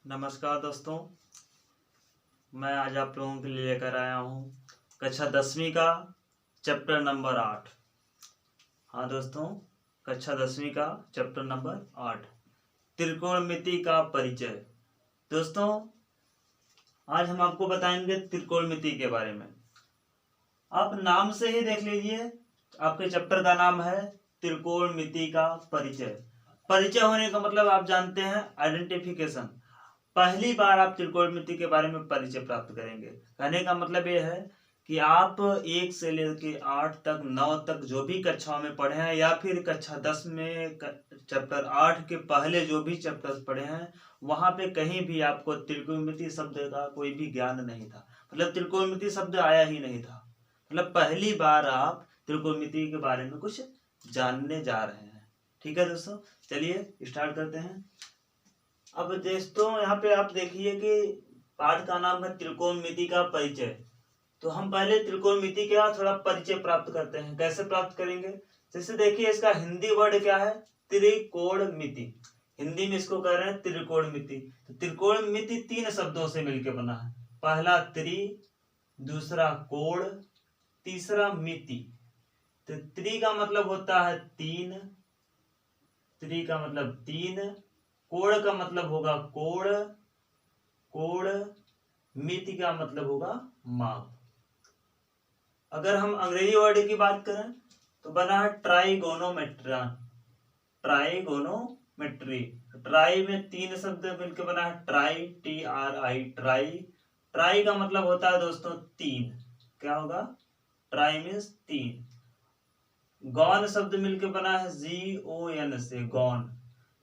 नमस्कार दोस्तों, मैं आज आप लोगों के लिए लेकर आया हूँ कक्षा 10वीं का चैप्टर नंबर 8। हाँ दोस्तों, कक्षा 10वीं का चैप्टर नंबर 8 त्रिकोणमिति का परिचय। दोस्तों, आज हम आपको बताएंगे त्रिकोणमिति के बारे में। आप नाम से ही देख लीजिए, आपके चैप्टर का नाम है त्रिकोणमिति का परिचय। परिचय होने का मतलब आप जानते हैं, आइडेंटिफिकेशन। पहली बार आप त्रिकोणमिति के बारे में परिचय प्राप्त करेंगे। कहने का मतलब यह है कि आप 1 से लेकर 8 तक 9 तक जो भी कक्षाओं में पढ़े हैं, या फिर कक्षा 10 में चैप्टर 8 के पहले जो भी चैप्टर्स पढ़े हैं, वहां पे कहीं भी आपको त्रिकोणमिति शब्द का कोई भी ज्ञान नहीं था। मतलब त्रिकोणमिति शब्द आया ही नहीं था। मतलब पहली बार आप त्रिकोणमिति के बारे में कुछ जानने जा रहे हैं। ठीक है दोस्तों, चलिए स्टार्ट करते हैं। अब दोस्तों, यहाँ पे आप देखिए कि पाठ का नाम है त्रिकोणमिति का परिचय। तो हम पहले त्रिकोणमिति का थोड़ा परिचय प्राप्त करते हैं। कैसे प्राप्त करेंगे? जैसे देखिए, इसका हिंदी वर्ड क्या है? त्रिकोणमिति। हिंदी में इसको कह रहे हैं त्रिकोणमिति। तो त्रिकोणमिति 3 शब्दों से मिलकर बना है। पहला त्रि, दूसरा कोण, तीसरा मिति। तो त्रि का मतलब होता है 3, त्रि का मतलब 3, कोण का मतलब होगा कोण, कोण, मिति का मतलब होगा माप। अगर हम अंग्रेजी वर्ड की बात करें तो बना है ट्राइगोनोमेट्री। ट्राइगोनोमेट्री, ट्राई में 3 शब्द मिलकर बना है ट्राई, TRI, ट्राई। ट्राई का मतलब होता है दोस्तों 3। क्या होगा? Try means 3। गौन शब्द मिलकर बना है GON से, गौन।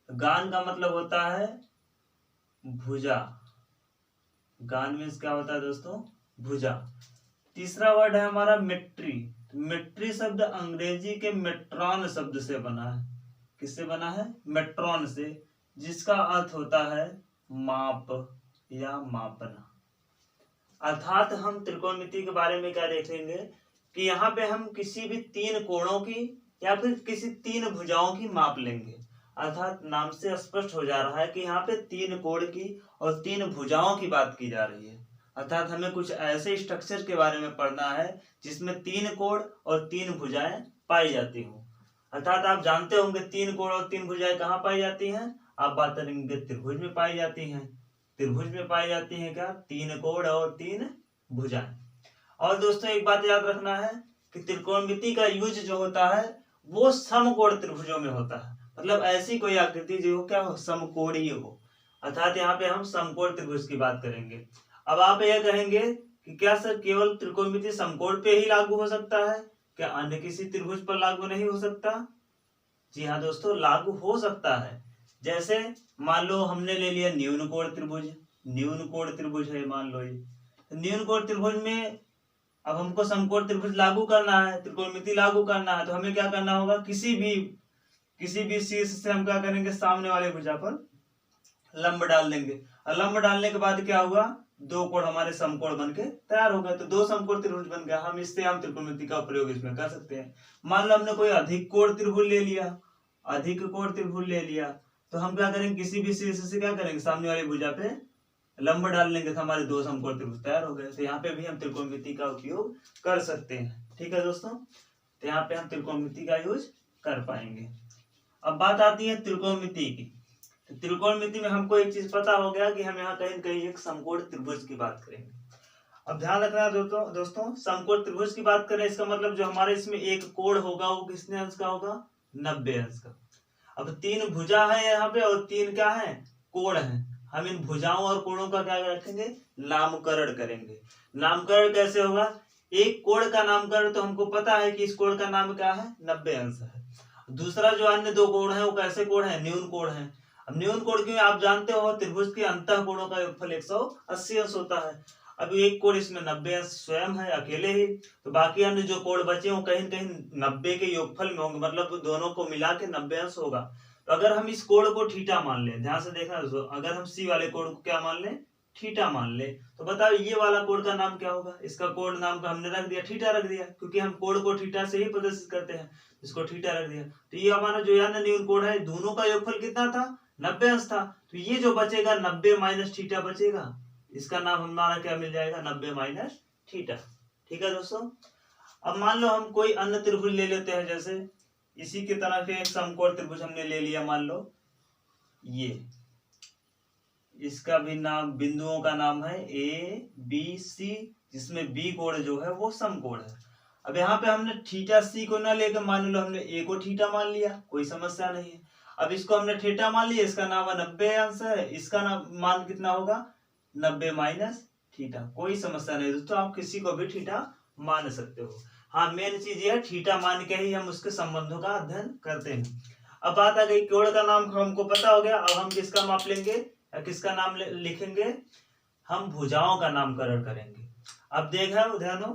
गान का मतलब होता है भुजा। गान मीन्स क्या होता है दोस्तों? भुजा। तीसरा वर्ड है हमारा मेट्री। मेट्री शब्द अंग्रेजी के मेट्रॉन शब्द से बना है। किससे बना है? मेट्रॉन से, जिसका अर्थ होता है माप या मापना। अर्थात हम त्रिकोणमिति के बारे में क्या देखेंगे कि यहाँ पे हम किसी भी 3 कोणों की या फिर किसी 3 भुजाओं की माप लेंगे। अर्थात नाम से स्पष्ट हो जा रहा है कि यहाँ पे 3 कोण की और 3 भुजाओं की बात की जा रही है। अर्थात हमें कुछ ऐसे स्ट्रक्चर के बारे में पढ़ना है जिसमें 3 कोण और 3 भुजाएं पाई जाती हों। अर्थात आप जानते होंगे 3 कोण और 3 भुजाएं कहाँ पाई जाती हैं? आप बात करेंगे त्रिभुज में पाई जाती हैं। त्रिभुज में पाई जाती हैं क्या? 3 कोण और 3 भुजाएं। और दोस्तों, एक बात याद रखना है कि त्रिकोणमिति का यूज जो होता है वो समकोण त्रिभुजों में होता है। मतलब ऐसी कोई आकृति जो क्या हो? समकोणीय हो। अर्थात यहाँ पे हम समकोण त्रिभुज की बात करेंगे। अब आप यह कहेंगे कि क्या सर केवल त्रिकोणमिति समकोण पे ही लागू हो सकता है, क्या अन्य किसी त्रिभुज पर लागू नहीं हो सकता? जी हाँ दोस्तों, लागू हो सकता है। जैसे मान लो हमने ले लिया न्यून कोण त्रिभुज। न्यून कोण त्रिभुज है मान लो ये। न्यून कोण त्रिभुज में अब हमको समकोण त्रिभुज लागू करना है, त्रिकोणमिति लागू करना है, तो हमें क्या करना होगा? किसी भी शीर्ष से हम क्या करेंगे? सामने वाले भुजा पर लंब डाल देंगे। और लंब डालने के बाद क्या हुआ? 2 कोण हमारे समकोण बनके तैयार हो गए। तो 2 समकोण त्रिभुज बन गया। हम त्रिकोणमिति का प्रयोग इसमें कर सकते हैं। मान लो हमने कोई अधिक कोण त्रिभुज ले लिया, अधिक कोण त्रिभुज ले लिया, तो हम क्या करेंगे? किसी भी शीर्ष से क्या करेंगे? सामने वाली भुजा पे लंब डाल लेंगे, तो हमारे 2 समकोण त्रिभुज तैयार हो गए। तो यहाँ पे भी हम त्रिकोणमिति का उपयोग कर सकते हैं। ठीक है दोस्तों, तो यहाँ पे हम त्रिकोणमिति का यूज कर पाएंगे। अब बात आती है त्रिकोणमिति की। तो त्रिकोणमिति में हमको एक चीज पता हो गया कि हम यहाँ कहीं न कहीं एक समकोण त्रिभुज की बात करेंगे। अब ध्यान रखना दोस्तों, समकोण त्रिभुज की बात करें, इसका मतलब जो हमारे इसमें एक कोण होगा वो कितने अंश का होगा? 90 अंश का। अब 3 भुजा है यहाँ पे और 3 क्या है? कोण है। हम इन भुजाओं और कोणों का क्या रखेंगे? नामकरण करेंगे। नामकरण कैसे होगा? एक कोण का नामकरण तो हमको पता है कि इस कोण का नाम क्या है? 90 अंश है। दूसरा जो अन्य 2 कोण है वो कैसे कोण है? न्यून कोण है। अब न्यून कोण क्यों? आप जानते हो त्रिभुज के अंतः कोणों का योगफल 180 अंश होता है। अब एक कोण इसमें 90 अंश स्वयं है अकेले ही, तो बाकी अन्य जो कोण बचे वो कहीं न कहीं 90 के योगफल में होंगे। मतलब दोनों को मिला के 90 अंश होगा। तो अगर हम इस कोण को थीटा मान लें, ध्यान से देखना दोस्तों, अगर हम सी वाले कोण को क्या मान लें? थीटा मान ले, तो बताओ ये वाला कोण का नाम क्या होगा? इसका कोण नाम का हमने रख दिया थीटा रख दिया, क्योंकि हम कोण को थीटा से ही प्रदर्शित करते हैं। इसको थीटा रख दिया। तो ये हमारा जो न्यून कोण है, दोनों का योगफल कितना था? 90 अंश था, तो ये जो बचेगा 90 माइनस थीटा बचेगा, इसका नाम हमारा क्या मिल जाएगा, 90 माइनस थीटा। ठीक है दोस्तों। अब मान लो हम कोई अन्य त्रिभुज ले लेते हैं, जैसे इसी की तरह के एक समकोण त्रिभुज हमने ले लिया, मान लो ये, इसका भी नाम, बिंदुओं का नाम है ए बी सी, जिसमें बी कोण जो है वो समकोण है। अब यहाँ पे हमने थीटा सी को ना लेकर मान लो हमने ए को थीटा मान लिया, कोई समस्या नहीं है। अब इसको हमने थीटा मान लिया, इसका नाम 90 अंश है, इसका नाम मान कितना होगा, 90 माइनस थीटा, कोई समस्या नहीं दोस्तों, आप किसी को भी थीटा मान सकते हो। हाँ, मेन चीज ये है थीटा मान के ही हम उसके संबंधों का अध्ययन करते हैं। अब बात आ गई, कोण का नाम हमको पता हो गया, अब हम किसका माप लेंगे या किसका नाम लिखेंगे, हम भुजाओं का नामकरण करेंगे। अब देखा ध्यान हो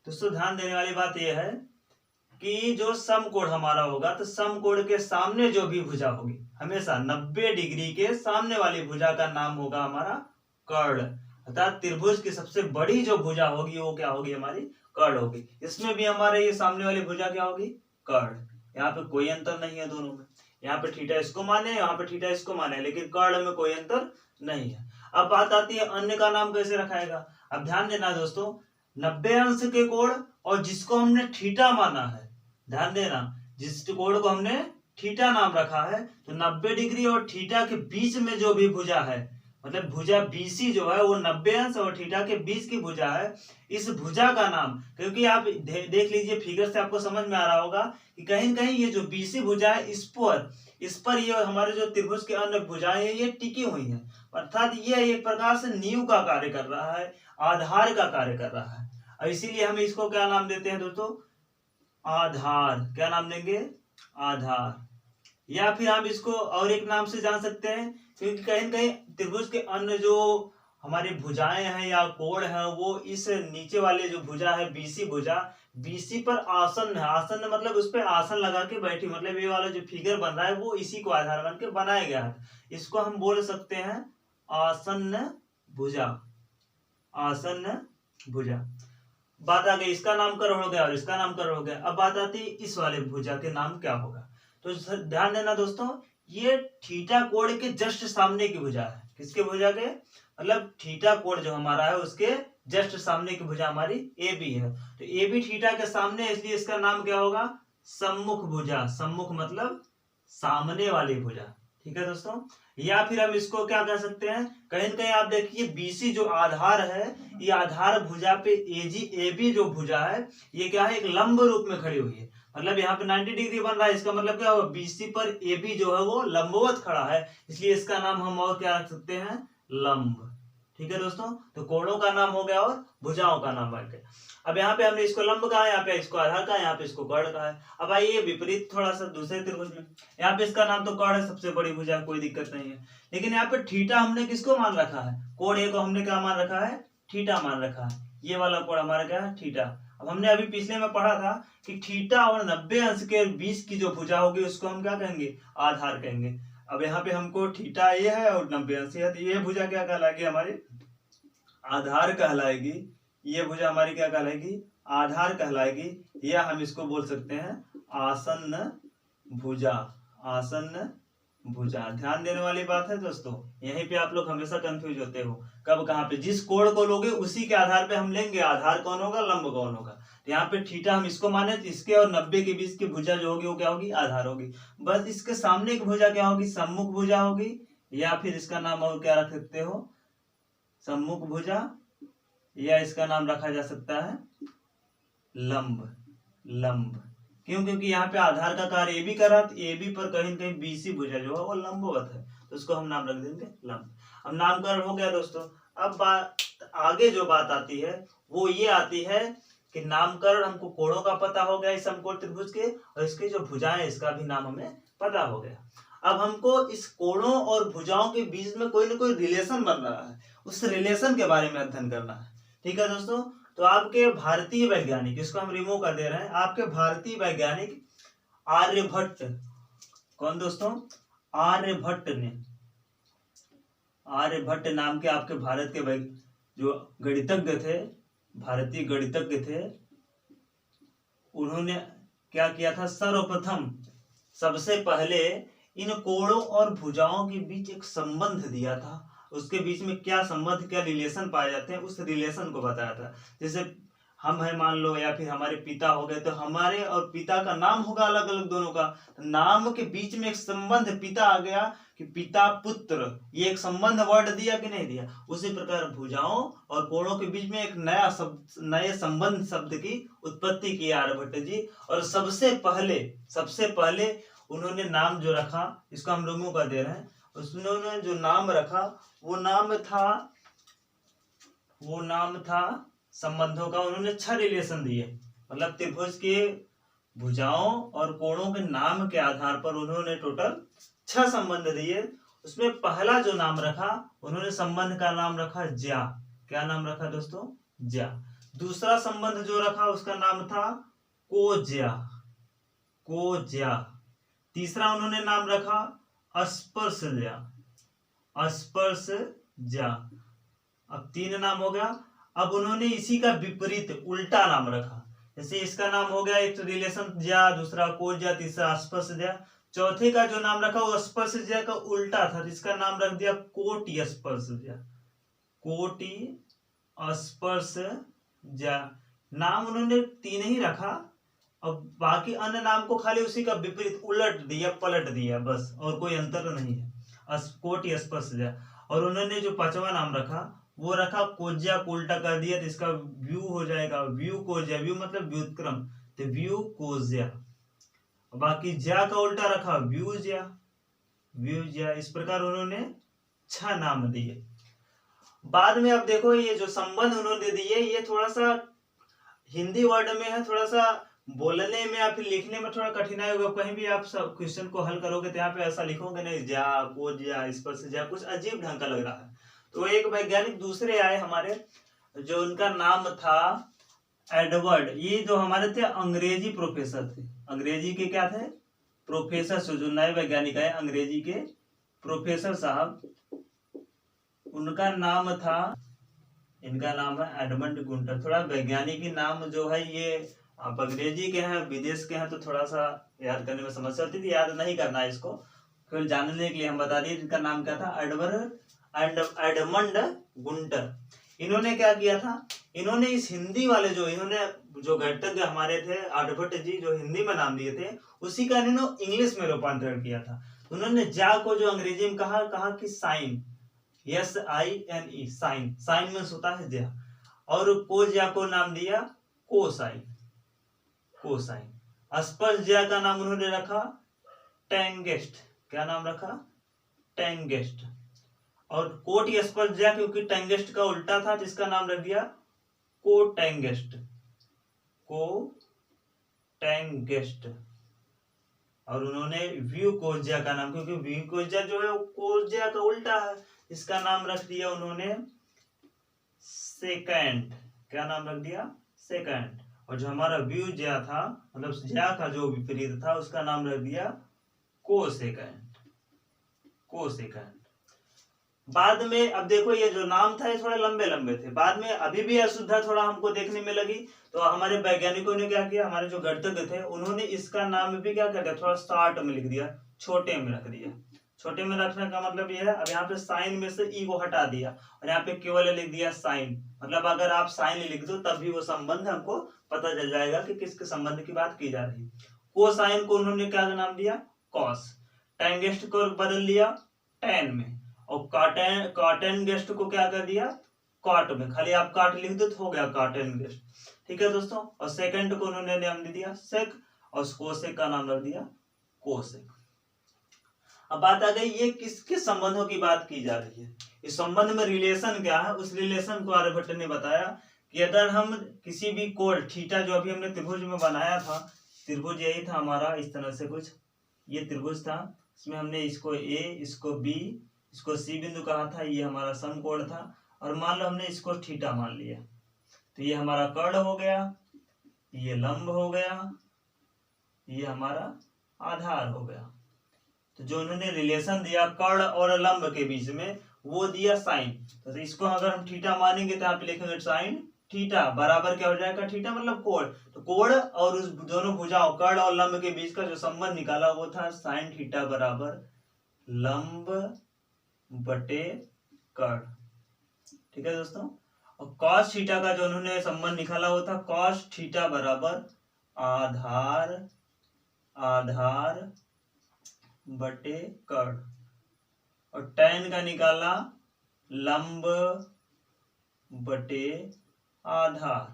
दोस्तों, ध्यान देने वाली बात यह है कि जो समकोण हमारा होगा, तो समकोण के सामने जो भी भुजा होगी, हमेशा 90 डिग्री के सामने वाली भुजा का नाम होगा हमारा कर्ण। अर्थात त्रिभुज की सबसे बड़ी जो भुजा होगी वो क्या होगी, हमारी कर्ण होगी। इसमें भी हमारे ये सामने वाली भुजा क्या होगी, कर्ण। यहाँ पे कोई अंतर नहीं है दोनों में, यहाँ पे थीटा इसको माने, यहाँ पे थीटा इसको माने, लेकिन कर्ण में कोई अंतर नहीं है। अब बात आती है अन्य का नाम कैसे रखाएगा। अब ध्यान देना दोस्तों, 90 अंश के कोण और जिसको हमने थीटा माना है, ध्यान देना, जिस कोण को हमने थीटा नाम रखा है, तो 90 डिग्री और थीटा के बीच में जो भी भुजा है, मतलब भुजा बीसी जो है वो 90 अंश और थीटा के बीच की भुजा है, इस भुजा का नाम, क्योंकि आप देख लीजिए फिगर से आपको समझ में आ रहा होगा कि कहीं कहीं ये जो बीसी भुजा है, इस पर ये हमारे जो त्रिभुज के अन्य भुजाएं हैं ये टिकी हुई हैं, अर्थात ये एक प्रकार से नींव का कार्य कर रहा है, आधार का कार्य कर रहा है। और इसीलिए हम इसको क्या नाम देते हैं दोस्तों, आधार। क्या नाम देंगे, आधार। या फिर हम इसको और एक नाम से जान सकते हैं, क्योंकि कहीं कहीं त्रिभुज के अन्य जो हमारी भुजाएं हैं या कोण है, वो इस नीचे वाले जो भुजा है बीसी भुजा, बीसी पर आसन है, आसन मतलब उस पर आसन लगा के बैठी, मतलब ये वाला जो फिगर बन रहा है वो इसी को आधार बन के बनाया गया है। इसको हम बोल सकते हैं आसन्न भुजा, आसन्न भुजा। बात आ गई, इसका नामकरण हो गया और इसका नामकरण हो गया। अब बात आती है इस वाले भुजा के नाम क्या होगा। तो ध्यान देना दोस्तों, ये थीटा कोण के जस्ट सामने की भुजा है, किसके भुजा के, मतलब थीटा कोण जो हमारा है उसके जस्ट सामने की भुजा हमारी ए बी है, तो ए बी थीटा के सामने, इसलिए इसका नाम क्या होगा, सम्मुख भुजा। सम्मुख मतलब सामने वाली भुजा। ठीक है दोस्तों। या फिर हम इसको क्या कह सकते हैं, कहीं कहीं आप देखिए बीसी जो आधार है, ये आधार भुजा पे ए बी जो भुजा है ये क्या है, एक लंब रूप में खड़ी हुई है, मतलब यहाँ पे 90 डिग्री बन रहा है, इसका मतलब क्या होगा, बीसी पर ए बी जो है वो लंबवत खड़ा है, इसलिए इसका नाम हम और क्या रख सकते हैं, लंब। ठीक है दोस्तों, तो कोणों का नाम हो गया और भुजाओं का नाम बन गया। अब यहाँ पे हमने इसको लंब कहा, यहाँ पे इसको आधार कहा, यहाँ पे इसको कर्ण कहा है। अब आइए विपरीत थोड़ा सा दूसरे त्रिभुज में, यहाँ पे इसका नाम तो कर्ण है, सबसे बड़ी भुजा, कोई दिक्कत नहीं है, लेकिन यहाँ पे थीटा हमने किसको मान रखा है, कोण ए को हमने क्या मान रखा है, थीटा मान रखा है, ये वाला कोण हमारा क्या है, थीटा। अब हमने अभी पिछले में पढ़ा था कि थीटा और 90 अंश के बीच की जो भुजा होगी उसको हम क्या कहेंगे, आधार कहेंगे। अब यहाँ पे हमको थीटा ये है और 90 अंश है, तो ये भुजा क्या कहलाएगी, हमारी आधार कहलाएगी। ये भुजा हमारी क्या कहलाएगी, आधार कहलाएगी, या हम इसको बोल सकते हैं आसन्न भुजा, आसन्न भुजा। ध्यान देने वाली बात है दोस्तों, यहीं पे आप लोग हमेशा कंफ्यूज होते हो, कब कहाँ पे, जिस कोण को लोगे उसी के आधार पे हम लेंगे, आधार कौन होगा, लंब कौन होगा। तो यहाँ पे थीटा हम इसको माने, तो इसके और 90 के बीच की भुजा जो होगी वो क्या होगी, आधार होगी। बस इसके सामने की भुजा क्या होगी, सम्मुख भुजा होगी, या फिर इसका नाम और क्या रख सकते हो, सम्मुख भुजा, या इसका नाम रखा जा सकता है लंब। लंब क्यों, क्योंकि यहाँ पे आधार का कार्य ए बी कर रहा है, ए बी पर कहीं कहीं बीसी भुजा जो है वो लंबवत है, तो उसको हम नाम रख देंगे लंब। अब नामकरण हो गया दोस्तों। अब बात आगे जो बात आती है वो ये आती है कि नामकरण, हमको कोणों का पता हो गया इस समकोण त्रिभुज के, और इसके जो भुजाएं इसका भी नाम हमें पता हो गया। अब हमको इस कोणों और भुजाओं के बीच में कोई ना कोई रिलेशन बन रहा है, उस रिलेशन के बारे में अध्ययन करना है। ठीक है दोस्तों, तो आपके भारतीय वैज्ञानिक, इसको हम रिमूव कर दे रहे हैं, आपके भारतीय वैज्ञानिक आर्यभट्ट, कौन दोस्तों, आर्यभट्ट ने, आर्यभट्ट नाम के आपके भारत के जो गणितज्ञ थे, भारतीय गणितज्ञ थे, उन्होंने क्या किया था, सर्वप्रथम सबसे पहले इन कोणों और भुजाओं के बीच एक संबंध दिया था, उसके बीच में क्या संबंध, क्या रिलेशन पाए जाते हैं, उस रिलेशन को बताया था। जैसे हम है मान लो, या फिर हमारे पिता हो गए, तो हमारे और पिता का नाम होगा अलग अलग दोनों का, नाम के बीच में एक संबंध पिता आ गया कि पिता पुत्र, ये एक संबंध वर्ड दिया कि नहीं दिया। उसी प्रकार भुजाओं और कोणों के बीच में एक नया शब्द, नए संबंध शब्द की उत्पत्ति की आर्यभट्ट जी। और सबसे पहले उन्होंने नाम जो रखा, इसको हम लोगों का दे रहे हैं, उन्होंने जो नाम रखा वो नाम था संबंधों का। उन्होंने 6 रिलेशन दिए, मतलब त्रिभुज के भुजाओं और कोणों के नाम के आधार पर उन्होंने टोटल 6 संबंध दिए। उसमें पहला जो नाम रखा, उन्होंने संबंध का नाम रखा ज्या। क्या नाम रखा दोस्तों? ज्या। दूसरा संबंध जो रखा उसका नाम था कोज्या। तीसरा उन्होंने नाम रखा अस्पर्शज्या। अब 3 नाम हो गया। अब उन्होंने इसी का विपरीत उल्टा नाम रखा, जैसे इसका नाम हो गया एक रिलेशन ज्या, दूसरा कोज्या, तीसरा अस्पर्शज्या। चौथे का जो नाम रखा वो स्पर्शज्या का उल्टा था, जिसका नाम रख दिया कोटि स्पर्शज्या। नाम उन्होंने 3 ही रखा, अब बाकी अन्य नाम को खाली उसी का विपरीत उलट दिया, पलट दिया, बस, और कोई अंतर नहीं है। कोटि स्पर्शज्या। और उन्होंने जो 5वां नाम रखा वो रखा कोज्या को उल्टा कर दिया, तो इसका व्यू हो जाएगा व्यू कोज्या। व्यू मतलब व्युत्क्रम, तो व्यू कोज्या। बाकी ज्या का उल्टा रखा व्यूज्या। इस प्रकार उन्होंने 6 नाम दिए। बाद में अब देखो ये जो संबंध उन्होंने दिए, ये थोड़ा सा हिंदी वर्ड में है, थोड़ा सा बोलने में या फिर लिखने में थोड़ा कठिनाई होगा। कहीं भी आप सब क्वेश्चन को हल करोगे तो यहाँ पे ऐसा लिखोगे नहीं, ज्या कोज्या स्पर्शज्या, कुछ अजीब ढंग का लग रहा है। तो एक वैज्ञानिक दूसरे आए हमारे, जो उनका नाम था एडवर्ड। ये जो हमारे थे अंग्रेजी प्रोफेसर थे, अंग्रेजी के क्या थे? प्रोफेसर। जो नए वैज्ञानिक आए अंग्रेजी के प्रोफेसर साहब, उनका नाम था, इनका नाम है एडमंड गुंटर। थोड़ा वैज्ञानिक नाम जो है ये आप अंग्रेजी के हैं, विदेश के हैं, तो थोड़ा सा याद करने में समस्या होती थी, याद नहीं करना है इसको, फिर जानने के लिए हम बता दिए। इनका नाम क्या था? Edmund Gunter. इन्होंने क्या किया था, इन्होंने इस हिंदी वाले इन्होंने जो गणितज्ञ हमारे थे आर्यभट्ट जी, जो हिंदी में नाम दिए थे, उसी का इन्होंने इंग्लिश में रूपांतरण किया था। उन्होंने जा को जो अंग्रेजी में कहा कि साइन, SINE, साइन में होता है ज्या। और कोज्या को नाम दिया कोसाइन। स्पर्शज्या का नाम उन्होंने रखा टेंगेस्ट। क्या नाम रखा? टेंगेस्ट। और कोटि स्पर्शज्या क्योंकि टेंगेस्ट का उल्टा था, जिसका नाम रख दिया कोटेंगेस्ट। और उन्होंने व्यू कोज्या का नाम, क्योंकि व्यू कोज्या जो है वो कोज्या का उल्टा है, इसका नाम रख दिया उन्होंने सेकंड। क्या नाम रख दिया? सेकंड। और जो हमारा व्यू ज्या था, मतलब ज्या का जो विपरीत था, उसका नाम रख दिया कोसेकंड। बाद में अब देखो ये जो नाम था ये थोड़े लंबे लंबे थे, बाद में अभी भी अशुद्धता थोड़ा हमको देखने में लगी, तो हमारे वैज्ञानिकों ने क्या किया, हमारे जो गणितज्ञ थे उन्होंने इसका नाम भी क्या कर दिया, थोड़ा शॉर्ट में लिख दिया, छोटे में रख दिया। छोटे में रखने का मतलब ये है, अब यहाँ पे साइन में से ई को हटा दिया और यहाँ पे केवल लिख दिया साइन। मतलब अगर आप साइन लिख दो तब भी वो संबंध हमको पता चल जाएगा कि किसके संबंध की बात की जा रही है। कोसाइन को उन्होंने क्या नाम दिया? कॉस। टेंगेस्ट को बदल दिया टेन में, और कॉटेनगेस्ट को क्या कर दिया? कॉट में। खाली आप काट लिख दो तो हो गया कॉटेनगेस्ट। ठीक है दोस्तों। और सेकंड को उन्होंने नाम दे दिया सेक, और कोसेक का नाम रख दिया कोसेक। अब बात आ गई ये किसके संबंधों की बात की जा रही है, इस संबंध में रिलेशन क्या है, उस रिलेशन को आर्यभट्ट ने बताया कि अगर हम किसी भी कोण थीटा, जो अभी हमने त्रिभुज में बनाया था, त्रिभुज यही था हमारा, इस तरह से कुछ ये त्रिभुज था, इसमें हमने इसको ए, इसको बी, इसको सी बिंदु कहा था, ये हमारा समकोण था, और मान लो हमने इसको थीटा मान लिया, तो ये हमारा कर्ण हो गया, ये लंब हो गया, ये हमारा आधार हो गया। तो जो उन्होंने रिलेशन दिया कर्ण और लंब के बीच में, वो दिया साइन। तो इसको अगर हम थीटा मानेंगे तो आप लिखेंगे साइन थीटा बराबर क्या हो जाएगा, थीटा मतलब कोण, तो कोण और उस दोनों भुजाओं कर्ण और लंब के बीच का जो संबंध निकाला वो था साइन थीटा बराबर लंब बटे कर्ण। ठीक है दोस्तों, और कॉस थीटा का जो उन्होंने संबंध निकाला वो था कॉस थीटा बराबर आधार आधार बटे कर्ण, और tan का निकाला लंब बटे आधार,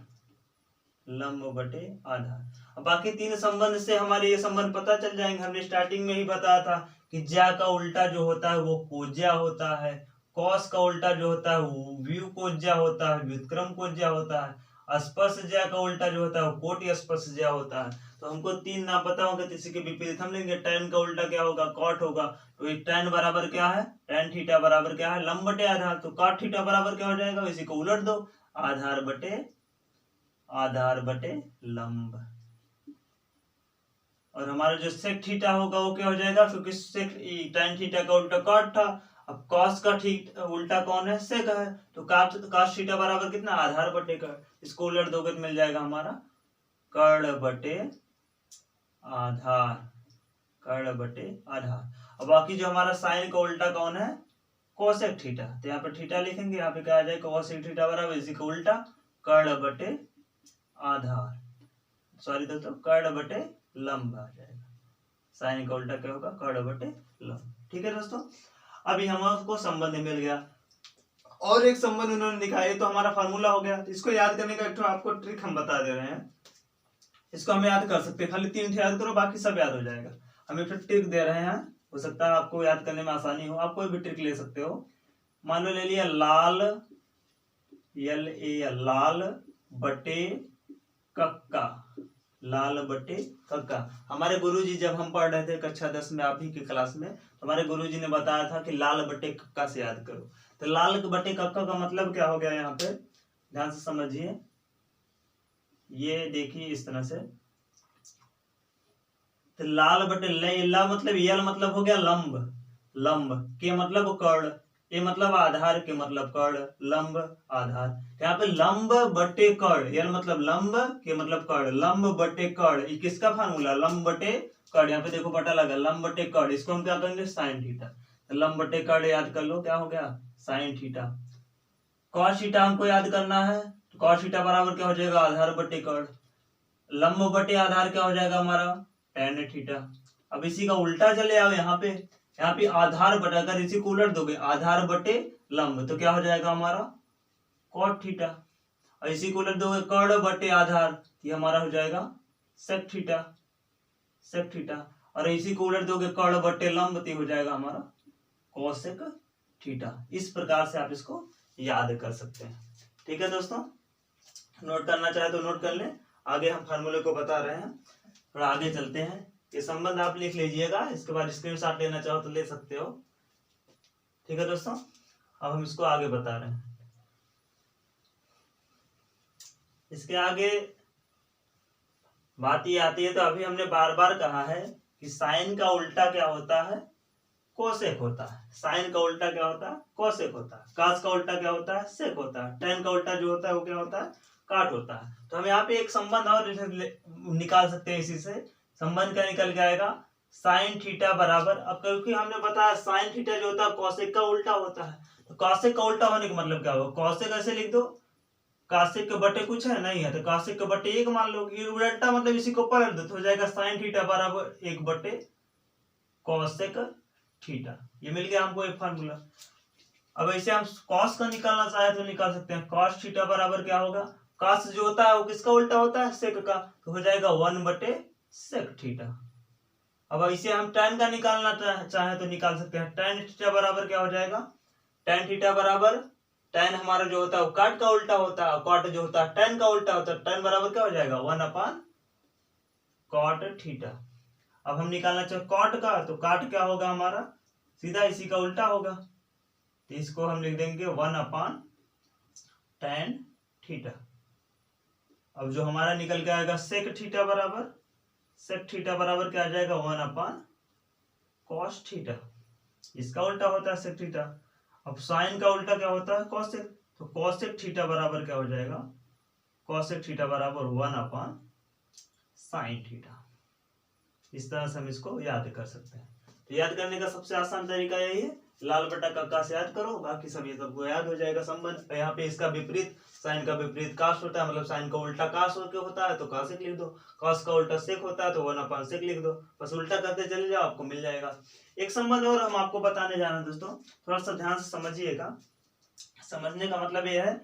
लंब बटे आधार। अब बाकी तीन संबंध से हमारे ये संबंध पता चल जाएंगे। हमने स्टार्टिंग में ही बताया था कि ज्या का उल्टा जो होता है वो कोज्या होता है, कॉस का उल्टा जो होता है वो व्यू कोज्या होता है, व्युत्क्रम कोज्या होता है, स्पर्श ज्या का उल्टा जो होता है वो कोटि स्पर्श ज्या होता है। तो हमको तीन नाम पता होगा, तो इसी के विपरीत हम लेंगे। tan का उल्टा क्या होगा, कॉट होगा, तो एक tan बराबर क्या है, tan थीटा बराबर क्या है, लंब बटे आधार, तो कॉट थीटा बराबर क्या हो जाएगा, इसी को उलट दो, आधार बटे लंब। और हमारा जो सेक थीटा होगा वो क्या हो जाएगा, क्योंकि सेक tan थीटा का उल्टा कॉट था, अब कॉस का ठीक उल्टा कौन है, सेक है, तो कॉस थीटा बराबर कितना, आधार बटे कर्ण, इसको उलट दोगे तो मिल जाएगा हमारा कर्ण बटे आधार, कर्ण बटे आधार। अब बाकी जो हमारा साइन का उल्टा कौन है, कोसेक थीटा, तो यहाँ पे थीटा लिखेंगे, यहाँ पे क्या आ जाएगा कोसेक थीटा बराबर इसी का उल्टा कर्ण बटे आधार, सॉरी दोस्तों कर्ण बटे लंब आ जाएगा। साइन का उल्टा क्या होगा, कर्ण बटे लंब। ठीक है दोस्तों, अभी हमको संबंध मिल गया, और एक संबंध उन्होंने दिखाया, तो हमारा फार्मूला हो गया। तो इसको याद करने का एक आपको ट्रिक हम बता दे रहे हैं, इसको हम याद कर सकते हैं, खाली 3 याद करो, बाकी सब याद हो जाएगा। हम एक ट्रिक दे रहे हैं, हो सकता है आपको याद करने में आसानी हो, आप कोई भी ट्रिक ले सकते हो। मान लो ले लिया लाल, लाल बटे कक्का, लाल बटे कक्का। हमारे गुरुजी जब हम पढ़ रहे थे कक्षा 10 में, आप ही की क्लास में, तो हमारे गुरुजी ने बताया था कि लाल बटे कक्का से याद करो। तो लाल बटे कक्का का मतलब क्या हो गया, यहाँ पे ध्यान से समझिए, ये देखिए इस तरह से, तो लाल बटे ला मतलब यल मतलब हो गया लंब, लंब के मतलब कर्ण, ये मतलब आधार के मतलब कर्ण, लंब आधार। यहाँ पे लंब बटे कर्ण, यल मतलब लंब के मतलब कर्ण, लंब बटे कर्ण, ये किसका फार्मूला, लंब बटे कर्ण। यहाँ पे देखो बटा लगा, लंब बटे कर्ण, इसको हम क्या करेंगे, साइन थीटा। तो लंब बटे कर्ण याद कर लो, क्या हो गया, साइन थीटा। कॉस थीटा हमको याद करना है, तो कॉस थीटा बराबर क्या हो जाएगा, आधार बटे कर्ण। लंब बटे आधार क्या हो जाएगा हमारा, tan थीटा। अब इसी का उल्टा चले आओ, यहाँ पे आधार बटे, अगर इसी को उलट दोगे आधार बटे लंब, तो क्या हो जाएगा हमारा cot थीटा। और इसी को उलट दोगे कर्ण बटे आधार, ये हमारा हो जाएगा sec थीटा, sec थीटा। और इसी को उलट दोगे कर्ण बटे लंब, तो हो जाएगा हमारा cosec थीटा। इस प्रकार से आप इसको याद कर सकते हैं। ठीक है दोस्तों, नोट करना चाहे तो नोट कर लें, आगे हम फार्मूले को बता रहे हैं, थोड़ा आगे चलते हैं। ये संबंध आप लिख लीजिएगा, इसके बाद स्क्रीनशॉट लेना चाहो तो ले सकते हो। ठीक है दोस्तों, अब हम इसको आगे बता रहे हैं। इसके आगे बात ये आती है, तो अभी हमने बार बार कहा है कि साइन का उल्टा क्या होता है, कोसेक होता है। साइन का उल्टा क्या होता है, कोसेक होता है। कास का उल्टा क्या होता है, सेक होता है। tan का उल्टा जो होता है वो क्या होता है, काट होता है। तो हम यहाँ पे एक संबंध और निकाल सकते हैं, इसी से संबंध क्या निकल के आएगा, साइन थीटा बराबर, अब क्योंकि हमने बताया साइन थीटा जो होता है कॉसेक का उल्टा होता है, तो कॉसेक का उल्टा होने का मतलब क्या होगा, कॉसेक ऐसे लिख दो, कॉसेक के बटे कुछ है नहीं है, तो कॉसेक के बटे 1 मान लो, ये उल्टा मतलब इसी को पलट दो, तो हो जाएगा साइन थीटा बराबर 1 बटे कॉसेक थीटा। ये मिल गया हमको एक फार्मूला। अब ऐसे हम कॉस का निकालना चाहे तो निकाल सकते हैं, कॉस थीटा बराबर क्या होगा, कॉस जो होता है वो किसका उल्टा होता है, सेक का, तो हो जाएगा 1 बटे सेक थीटा। अब इसे हम tan का निकालना चाहे तो निकाल सकते हैं, tan थीटा बराबर क्या हो जाएगा, tan थीटा बराबर, tan हमारा जो होता है वो काट का उल्टा होता है, कॉट जो होता है tan का उल्टा होता है, tan बराबर क्या हो जाएगा 1 अपान कॉट थीटा। अब हम निकालना चाहे कॉट का, तो काट क्या होगा हमारा, सीधा इसी का उल्टा होगा, तो इसको हम लिख देंगे 1 अपान tan थीटा। अब जो हमारा निकल के आएगा सेक थीटा बराबर, सेक थीटा बराबर क्या आ जाएगा 1 अपान कॉस थीटा, इसका उल्टा होता है सेक थीटा। अब साइन का उल्टा क्या होता है, कॉसेक, तो कॉसेक थीटा बराबर क्या हो जाएगा कॉसेक थीटा बराबर 1/sin थीटा। इस तरह से हम इसको याद कर सकते हैं। तो याद करने का सबसे आसान तरीका यही है, लाल बटा कक्का से याद करो, बाकी सब ये सबको याद हो जाएगा संबंध। यहाँ पे इसका विपरीत, साइन का विपरीत काश होता है, मतलब साइन का उल्टा काश होता है तो कासेक लिख दो, कॉस का उल्टा सेक होता है तो 1/sec लिख दो, बस उल्टा करते चले जाओ, आपको मिल जाएगा। एक संबंध और हम आपको बताने जा रहे हैं दोस्तों, थोड़ा सा ध्यान से समझिएगा। समझने का मतलब यह है,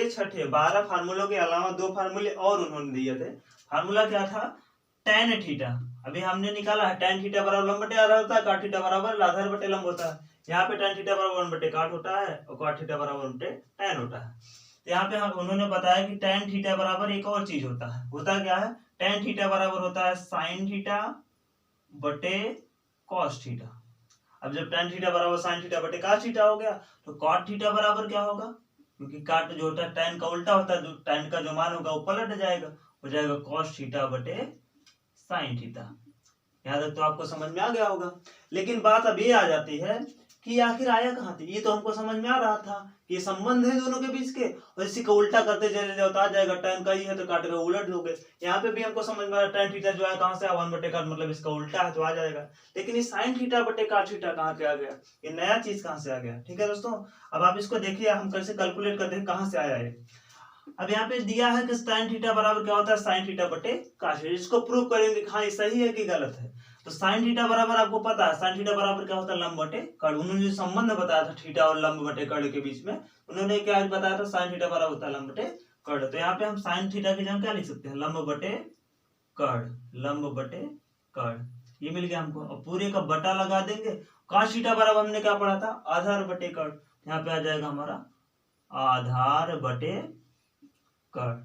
छठे 12 फार्मूलों के अलावा 2 फार्मूले और उन्होंने दिए थे। फार्मूला क्या था, tan थीटा। अभी हमने निकाला है tan थीटा बराबर लंब बटे आधार होता है, cot थीटा बराबर आधार बटे लंब होता है। यहाँ पे tan थीटा बराबर 1/cot होता है और cot थीटा बराबर 1/tan होता है। तो यहाँ पे हम उन्होंने बताया कि tan थीटा बराबर एक और चीज होता है, होता क्या है, tan थीटा बराबर होता है sin थीटा बटे cos थीटा। अब जब tan थीटा बराबर sin थीटा बटे cos थीटा हो गया तो cot थीटा बराबर क्या होगा, क्योंकि काट जो होता है tan का उल्टा होता है, जो tan का जो मान होगा वो पलट जाएगा, हो जाएगा cos थीटा बटे sin थीटा। यहाँ तक तो आपको समझ में आ गया होगा। लेकिन बात अब ये आ जाती है कि आखिर आया कहाँ से। ये तो हमको समझ में आ रहा था कि संबंध है दोनों के बीच के, और इसी को उल्टा करते चले जाओ तो आ जाएगा, tan का ही है तो काट का उलट दोगे। यहाँ पे भी हमको समझ में आ रहा है tan थीटा जो है कहाँ से आया, 1/cot, मतलब इसका उल्टा है तो आ जाएगा। लेकिन इस sin थीटा बटे cot थीटा कहाँ पे आ गया, ये नया चीज कहाँ से आ गया। ठीक है दोस्तों, अब आप इसको देखिए, हम कैसे कैलकुलेट करते हैं कहाँ से आया है। अब यहाँ पे दिया है कि sin थीटा बराबर क्या होता है, sin थीटा बटे cos थीटा। इसको प्रूव करेंगे हाँ ये सही है कि गलत है। तो sin थीटा बराबर आपको पता है, sin थीटा बराबर क्या होता है, लंब बटे कर्ण। उन्होंने जो संबंध बताया था थीटा और लंब बटे कर्ण के बीच में, उन्होंने क्या बताया था, sin थीटा बराबर होता है लंब बटे कर्ण। तो यहाँ पे हम sin थीटा की जगह क्या लिख सकते हैं, लंब बटे कर्ण, लंब बटे कर्ण, ये मिल गया हमको। अब पूरे का बटा लगा देंगे। cos थीटा बराबर हमने क्या पढ़ा था, आधार बटे कर्ण, यहाँ पे आ जाएगा हमारा आधार बटे कर्ण।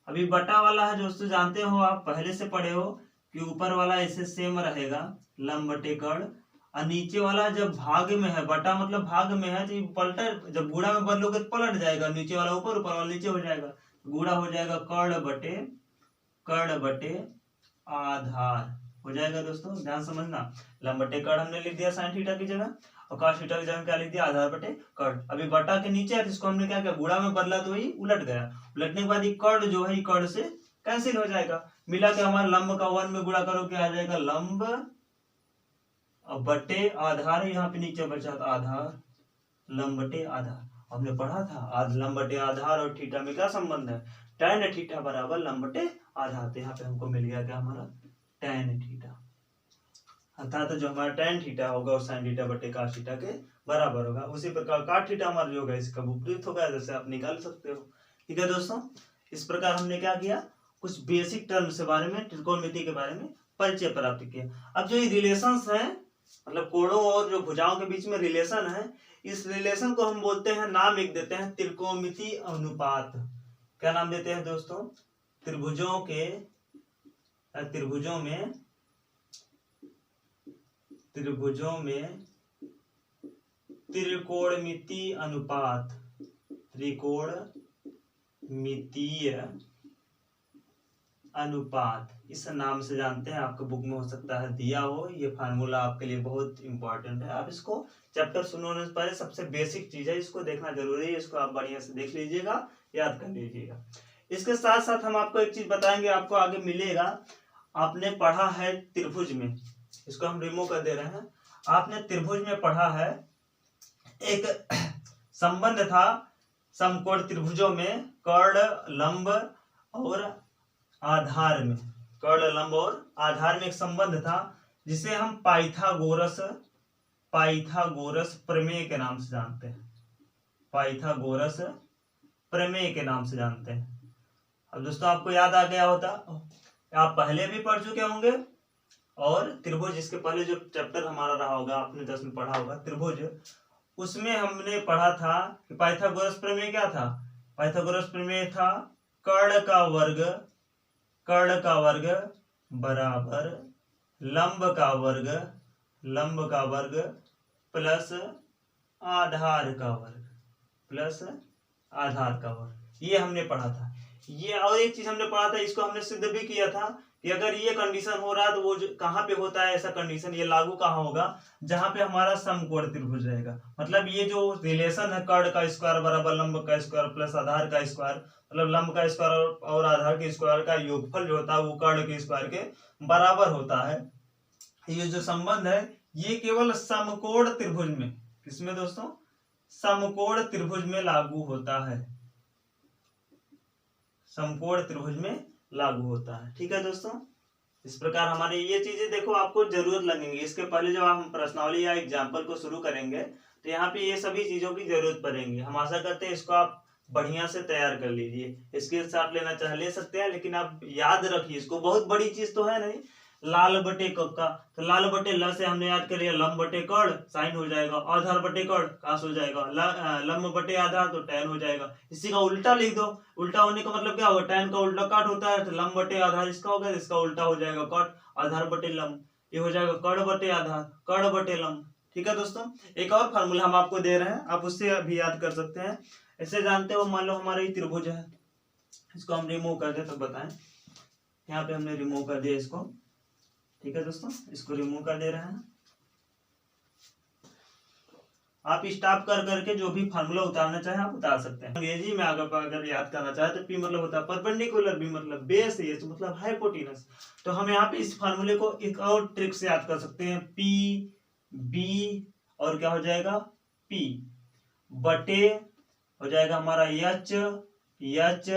अभी बटा वाला है जो जानते हो, आप पहले से पढ़े हो कि ऊपर वाला ऐसे सेम रहेगा लंब बटे कर्ण, और नीचे वाला जब भाग में है, बटा मतलब भाग में है तो पलटा, जब गुणा में बदलोगे तो पलट जाएगा, नीचे वाला ऊपर, ऊपर वाला नीचे हो जाएगा, गुणा हो जाएगा कर्ण बटे आधार हो जाएगा। दोस्तों ध्यान समझना, लंब बटे कर्ण हमने लिख दिया sin थीटा की जगह, और cos थीटा की जगह क्या लिख दिया, आधार बटे कर्ण। अभी बटा के नीचे है, इसको हमने क्या किया, गुणा में बदला तो वही उलट गया, उलटने के बाद ये कर्ण जो है कर्ण से कैंसिल हो जाएगा, मिला के हमारा लंब का 1 में गुणा करो क्या आ जाएगा, लंब बटे आधार, यहाँ पे नीचे बचा था आधार, लंब बटे आधार। हमने पढ़ा था आज लंब बटे आधार और थीटा में क्या संबंध है, tan थीटा बराबर लंब बटे आधार। तो यहाँ पे हमको मिल गया क्या, हमारा tan थीटा, अर्थात जो हमारा tan थीटा होगा वो sin थीटा बटे cos थीटा के बराबर होगा। उसी प्रकार cot थीटा हमारा जो होगा इसका विपरीत होगा, जैसे आप निकाल सकते हो। ठीक है दोस्तों, इस प्रकार हमने क्या किया, कुछ बेसिक टर्म्स के बारे में, त्रिकोणमिति के बारे में परिचय प्राप्त किया। अब जो ये रिलेशंस है, मतलब कोणों और जो भुजाओं के बीच में रिलेशन है, इस रिलेशन को हम बोलते हैं, नाम एक देते हैं त्रिकोणमिति अनुपात। क्या नाम देते हैं दोस्तों, त्रिभुजों में त्रिकोणमिति अनुपात, त्रिकोणमितीय अनुपात, इस नाम से जानते हैं। आपके बुक में हो सकता है दिया हो, ये फार्मूला आपके लिए बहुत इंपॉर्टेंट है। आप इसको चैप्टर सुनने से पहले सबसे बेसिक चीज है, इसको देखना जरूरी है, इसको आप बढ़िया से देख लीजिएगा, याद कर लीजिएगा। इसके साथ साथ हम आपको एक चीज बताएंगे, आपको आगे मिलेगा, आपने पढ़ा है त्रिभुज में, इसको हम रिमूव कर दे रहे हैं, आपने त्रिभुज में पढ़ा है एक संबंध था समकोण त्रिभुजों में, कर्ण लंब और आधार में, कर्ण लंब और आधार में एक संबंध था जिसे हम पाइथागोरस प्रमेय के नाम से जानते हैं, पाइथागोरस प्रमेय के नाम से जानते हैं। अब दोस्तों आपको याद आ गया होता, आप पहले भी पढ़ चुके होंगे, और त्रिभुज इसके पहले जो चैप्टर हमारा रहा होगा, आपने 10 में पढ़ा होगा त्रिभुज, उसमें हमने पढ़ा था कि पाइथागोरस प्रमेय क्या था, पाइथागोरस प्रमेय था कर्ण का वर्ग बराबर लंब का वर्ग प्लस आधार का वर्ग, ये हमने पढ़ा था। ये और एक चीज हमने पढ़ा था, इसको हमने सिद्ध भी किया था कि अगर ये कंडीशन हो रहा है तो वो कहाँ पे होता है ऐसा कंडीशन, ये लागू कहाँ होगा, जहां पे हमारा समकोण त्रिभुज रहेगा। मतलब ये जो रिलेशन है कर्ण का स्क्वायर बराबर लंब का स्क्वायर प्लस आधार का स्क्वायर, मतलब लंब का स्क्वायर और आधार के स्क्वायर का योगफल जो होता है वो कर्ण के स्क्वायर के बराबर होता है। ये जो संबंध है ये केवल समकोण त्रिभुज में, किसमें दोस्तों, समकोण त्रिभुज में लागू होता है, समकोण त्रिभुज में लागू होता है। ठीक है दोस्तों, इस प्रकार हमारे ये चीजें देखो आपको जरूरत लगेंगी। इसके पहले जब हम प्रश्नावली या एग्जाम्पल को शुरू करेंगे तो यहाँ पे ये सभी चीजों की जरूरत पड़ेगी। हम आशा करते हैं इसको आप बढ़िया से तैयार कर लीजिए। इसके साथ लेना चाहे ले सकते हैं, लेकिन आप याद रखिए इसको, बहुत बड़ी चीज तो है नहीं। लाल बटे कक्का, तो लाल बटे ल से हमने याद कर लिया लंब बटे कर्ण साइन हो जाएगा, आधार बटे कर्ण कास हो जाएगा, लंब बटे आधार तो टैन हो जाएगा। इसी का उल्टा लिख दो, उल्टा होने का मतलब क्या होगा, टैन का उल्टा काट होता है, तो लंब बटे आधार इसका होगा, इसका उल्टा हो जाएगा काट, आधार बटे लंब, ये हो जाएगा कर्ण बटे आधार, कर्ण बटे लंब। ठीक है दोस्तों, एक और फार्मूला हम आपको दे रहे हैं, आप उससे भी याद कर सकते हैं। ऐसे जानते हो, मान लो हमारा ये त्रिभुज है, इसको हम रिमूव कर दे तो बताएं। यहाँ पे हमने रिमूव कर दिया इसको। ठीक है दोस्तों, इसको रिमूव कर दे रहे हैं। आप स्टॉप कर करके जो भी फार्मूला उतारना चाहे आप उतार सकते हैं। अंग्रेजी में अगर याद करना चाहे तो पी मतलब होता है परपेंडिकुलर, बी मतलब बेस, ये तो मतलब हाइपोटेनस। तो हम यहाँ पे इस फार्मूले को एक और ट्रिक से याद कर सकते हैं, पी बी और क्या हो जाएगा पी बटे हो जाएगा हमारा एच एच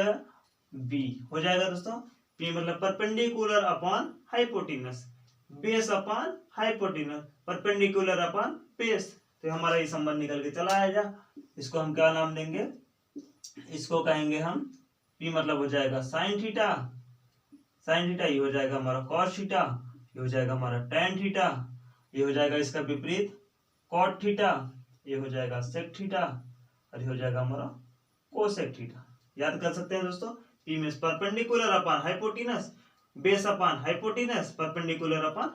बी हो जाएगा दोस्तों। पी मतलब perpendicular upon hypotenuse, base upon hypotenuse, perpendicular upon base. तो हमारा ये संबंध निकल के चला आएगा। इसको हम क्या नाम देंगे, इसको कहेंगे हम पी मतलब हो जाएगा साइन थीटा, साइन थीटा ये हो जाएगा हमारा कॉस थीटा, ये हो जाएगा हमारा टैन थीटा, ये हो जाएगा इसका विपरीत कॉट थीटा, ये हो जाएगा सेक थीटा और ये हो जाएगा हमारा कोसेक थीटा। याद कर सकते हैं दोस्तों, पी में perpendicular upon hypotenuse, base upon hypotenuse, perpendicular upon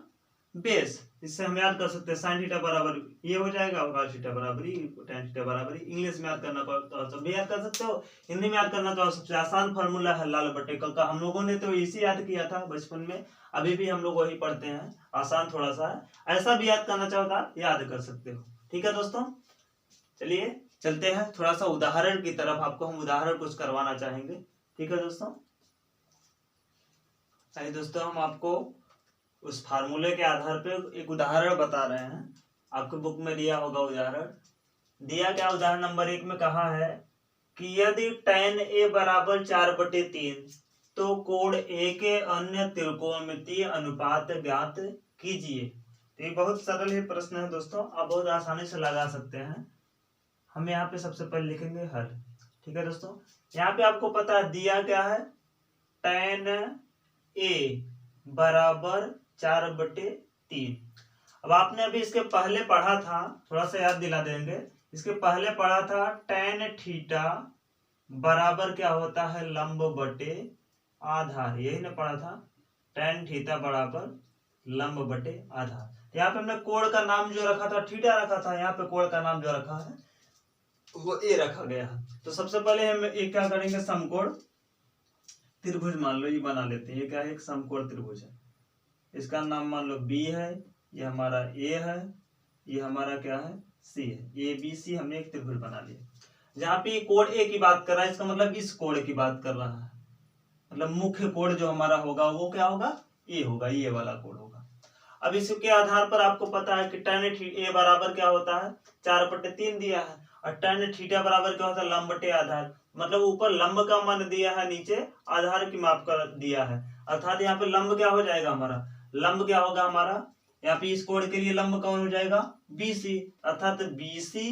base. इससे हम याद कर सकते हैं साइन थीटा बराबर ये हो जाएगा और थीटा बराबर ही tan थीटा बराबर ही। इंग्लिश में याद करना तो सब भी याद कर सकते हो, हिंदी में याद करना तो सबसे आसान फार्मूला है लाल बटे का। हम लोगों ने तो इसी याद किया था बचपन में, अभी भी हम लोग वही पढ़ते हैं, आसान थोड़ा सा है। ऐसा भी याद करना चाहो तो आप याद कर सकते हो। ठीक है दोस्तों, चलिए चलते हैं थोड़ा सा उदाहरण की तरफ, आपको हम उदाहरण कुछ करवाना चाहेंगे। ठीक है दोस्तों, आइए दोस्तों हम आपको उस फार्मूले के आधार पे एक उदाहरण बता रहे हैं। आपके बुक में दिया होगा उदाहरण, दिया क्या उदाहरण नंबर 1 में कहा है कि यदि tan a बराबर 4/3 तो कोण A के अन्य त्रिकोणमितीय अनुपात ज्ञात कीजिए। तो ये बहुत सरल है प्रश्न है दोस्तों, आप बहुत आसानी से लगा सकते हैं। हम यहाँ पे सबसे पहले लिखेंगे हल। ठीक है दोस्तों, यहाँ पे आपको पता है दिया क्या है, tan a बराबर 4/3। अब आपने अभी इसके पहले पढ़ा था, थोड़ा सा याद दिला देंगे, इसके पहले पढ़ा था tan थीटा बराबर क्या होता है लंब बटे आधार, यही ना पढ़ा था, tan थीटा बराबर लंब बटे आधार। यहाँ पे हमने कोण का नाम जो रखा था थीटा रखा था, यहाँ पे कोण का नाम जो रखा है वो ए रखा गया है। तो सबसे पहले हम एक क्या करेंगे, समकोण त्रिभुज मान लो ये बना लेते हैं। ये क्या है, एक समकोण त्रिभुज है, इसका नाम मान लो बी है, ये हमारा ए है, ये हमारा क्या है सी है, ए बी सी हमने एक त्रिभुज बना लिया। जहाँ पे कोण ए की बात कर रहा है, इसका मतलब इस कोण की बात कर रहा है, मतलब मुख्य कोण जो हमारा होगा वो क्या होगा, ए होगा, ये वाला कोण होगा। अब इसके आधार पर आपको पता है कि tan ए बराबर क्या होता है 4/3 दिया है, और tan थीटा बराबर क्या होता है लंब बटे आधार, मतलब ऊपर लंब का मान दिया है, नीचे आधार की माप कर दिया है। अर्थात यहाँ पे लंब क्या हो जाएगा हमारा, लंब क्या होगा हमारा, यहाँ पे इस कोण के लिए लंब कौन हो जाएगा BC, अर्थात BC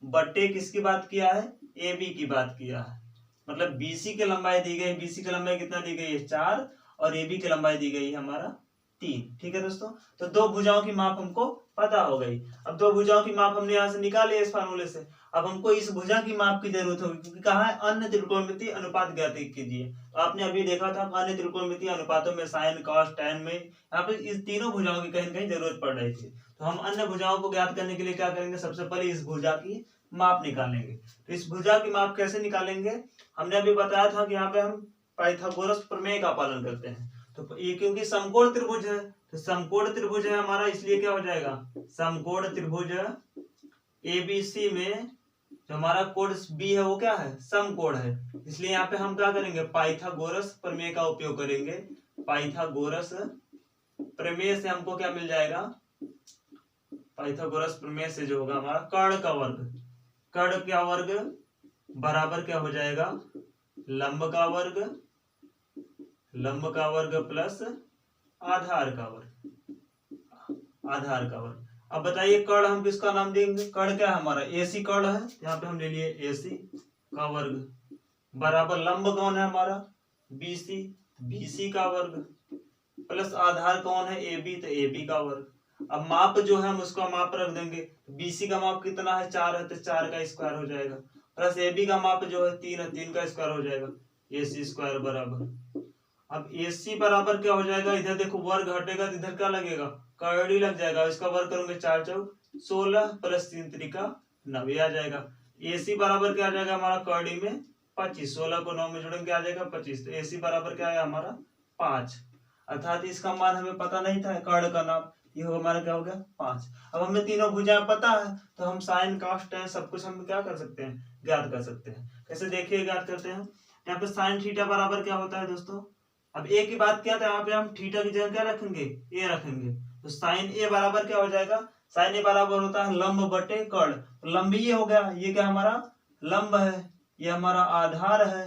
बटे किसकी बात किया है, AB की बात किया है। मतलब BC की लंबाई दी गई, BC की लंबाई कितना दी गई है 4 और AB की लंबाई दी गई है हमारा 3। ठीक है दोस्तों, तो दो भुजाओं की माप हमको पता हो गई। अब दो भुजाओं की माप हमने यहाँ से निकाली इस फार्मूले से। अब हमको इस भुजा की माप की जरूरत होगी, क्योंकि कहा है अन्य त्रिकोणमितीय अनुपात ज्ञात कीजिए। तो आपने अभी देखा था अन्य त्रिकोणमितीय अनुपातों में साइन कॉस टैन में यहाँ पे इस तीनों भुजाओं की कहीं न कहीं जरूरत पड़ रही थी। तो हम अन्य भुजाओं को ज्ञात करने के लिए क्या करेंगे, सबसे पहले इस भुजा की माप निकालेंगे। तो इस भुजा की माप कैसे निकालेंगे, हमने अभी बताया था कि यहाँ पे हम पाइथागोरस प्रमेय का पालन करते हैं। तो ये क्योंकि समकोण त्रिभुज है, तो समकोण त्रिभुज है हमारा, इसलिए क्या हो जाएगा, समकोण त्रिभुज एबीसी में जो हमारा कोण बी है वो क्या है, समकोण है। इसलिए यहाँ पे हम क्या करेंगे, पाइथागोरस प्रमेय का उपयोग करेंगे। पाइथागोरस प्रमेय से हमको क्या मिल जाएगा, पाइथागोरस प्रमेय से जो होगा हमारा कर्ण का वर्ग, कर्ण का वर्ग बराबर क्या हो जाएगा, लंब का वर्ग, लंब का वर्ग प्लस आधार का वर्ग, आधार का वर्ग। अब बताइए कर्ण हम किसका नाम देंगे, कर्ण क्या है हमारा, एसी कर्ण है, यहाँ पे हम ले लिए एसी का वर्ग बराबर लंब कौन है हमारा, बीसी, बीसी का वर्ग प्लस आधार कौन है, एबी, तो एबी का वर्ग। अब माप जो है हम उसका माप रख देंगे, बीसी का माप कितना है, 4 है, तो 4 का स्क्वायर हो जाएगा, प्लस एबी का माप जो है 3 है, 3 का स्क्वायर हो जाएगा, एसी स्क्वायर बराबर। अब AC बराबर क्या हो जाएगा, इधर देखो वर्ग हटेगा तो इधर क्या लगेगा, कड़ी लग जाएगा, इसका वर्ग करोगे 4 चौक 16 प्लस 3 त्रिका 9 आ जाएगा। AC बराबर क्या आ जाएगा हमारा, कड़ी में 25, 16 को 9 में जोड़ेंगे क्या आ जाएगा 25, तो AC बराबर क्या आया हमारा 5, अर्थात इसका मान हमें पता नहीं था, कर्ण का नाम, ये हो हमारा क्या हो गया 5। अब हमें तीनों भुजाएं पता है, तो हम साइन कॉस टेन सब कुछ हम क्या कर सकते हैं, ज्ञात कर सकते हैं। कैसे देखिए ज्ञात करते हैं, यहाँ पे साइन थीटा बराबर क्या होता है दोस्तों, अब ए की बात किया था, यहाँ पे हम थीटा की जगह क्या रखेंगे, ए रखेंगे, तो साइन ए बराबर क्या हो जाएगा, साइन ए बराबर होता है लंब बटे कर्ण, तो लंब ये हो गया, ये क्या हमारा लंब है, ये हमारा आधार है,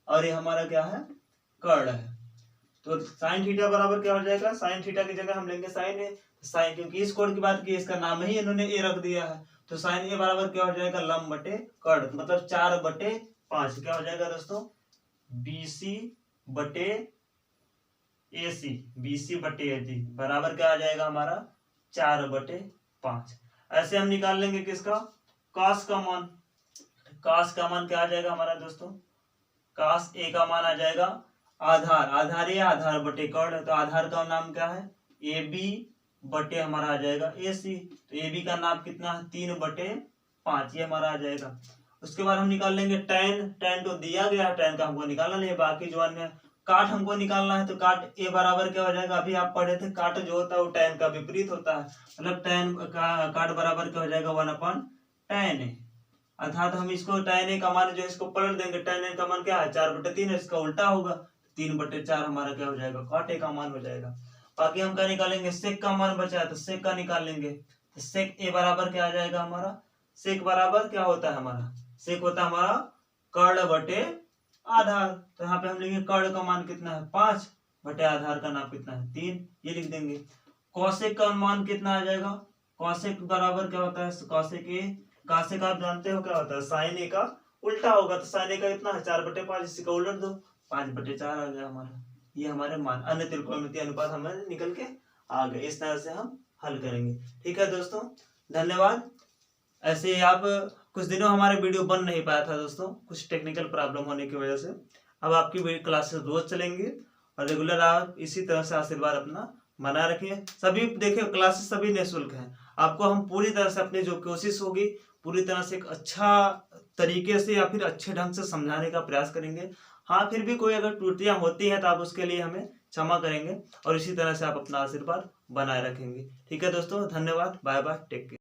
और ये हमारा क्या है कर्ण है। तो साइन थीटा बराबर क्या हो जाएगा, साइन थीटा की जगह हम लेंगे साइन ए, साइन क्योंकि इस कोण की बात की, इसका नाम ही इन्होंने ए रख दिया है, तो साइन ए बराबर क्या हो जाएगा, लंब बटे कर्ण, मतलब 4/5 क्या हो जाएगा दोस्तों, बीसी बटे AC, BC बटे AC बराबर क्या आ जाएगा हमारा 4/5। ऐसे हम निकाल लेंगे किसका, cos का मान, cos का मान क्या आ जाएगा हमारा दोस्तों, cos A का मान आ जाएगा आधार, आधार ये आधार बटे कर्ण, तो आधार का नाम क्या है AB बटे हमारा आ जाएगा AC, तो AB का नाम कितना है 3/5, ये हमारा आ जाएगा। उसके बाद हम निकाल लेंगे tan, tan तो दिया गया है, tan का हमको निकालना नहीं है, बाकी जो अन्य काट हमको निकालना है, तो काट ए बराबर क्या हो जाएगा, अभी आप पढ़े थे काट जो होता है वो tan का विपरीत होता है, मतलब tan का काट बराबर क्या हो जाएगा 1/tan ए, अर्थात हम इसको tan ए का मान जो इसको पलट देंगे, tan ए का मान क्या है 4/3 है, इसका उल्टा होगा 3/4 हमारा क्या हो जाएगा काट ए का मान हो जाएगा। बाकी हम क्या निकालेंगे, सेक का मान बचा है तो सेक का निकाल लेंगे, तो सेक ए बराबर क्या आ जाएगा हमारा, सेक बराबर क्या होता है हमारा, सेक होता है हमारा कर्ण बटे आधार, तो यहाँ पे हम लिखेंगे कर्ण का मान कितना है 5 बटे आधार का नाम कितना है 3, ये लिख देंगे। कौशिक का मान कितना आ जाएगा, कौशिक बराबर क्या होता है, कौशिक ए, कौशिक आप जानते हो क्या होता है, साइन ए का उल्टा होगा, तो साइन ए का कितना है 4/5, इसी का उलट दो 5/4 आ गया हमारा, ये हमारे मान, अन्य त्रिकोणमितीय अनुपात हमें निकल के आ गए। इस तरह से हम हल करेंगे। ठीक है दोस्तों, धन्यवाद। ऐसे आप कुछ दिनों हमारे वीडियो बन नहीं पाया था दोस्तों, कुछ टेक्निकल प्रॉब्लम होने की वजह से, अब आपकी वीडियो क्लासेस रोज चलेंगी और रेगुलर आप इसी तरह से आशीर्वाद अपना बनाए रखिए। सभी देखिए क्लासेस सभी निःशुल्क हैं, आपको हम पूरी तरह से अपनी जो कोशिश होगी पूरी तरह से एक अच्छा तरीके से या फिर अच्छे ढंग से समझाने का प्रयास करेंगे। हाँ, फिर भी कोई अगर त्रुटियां होती हैं तो आप उसके लिए हमें क्षमा करेंगे और इसी तरह से आप अपना आशीर्वाद बनाए रखेंगे। ठीक है दोस्तों, धन्यवाद, बाय बाय, टेक केयर।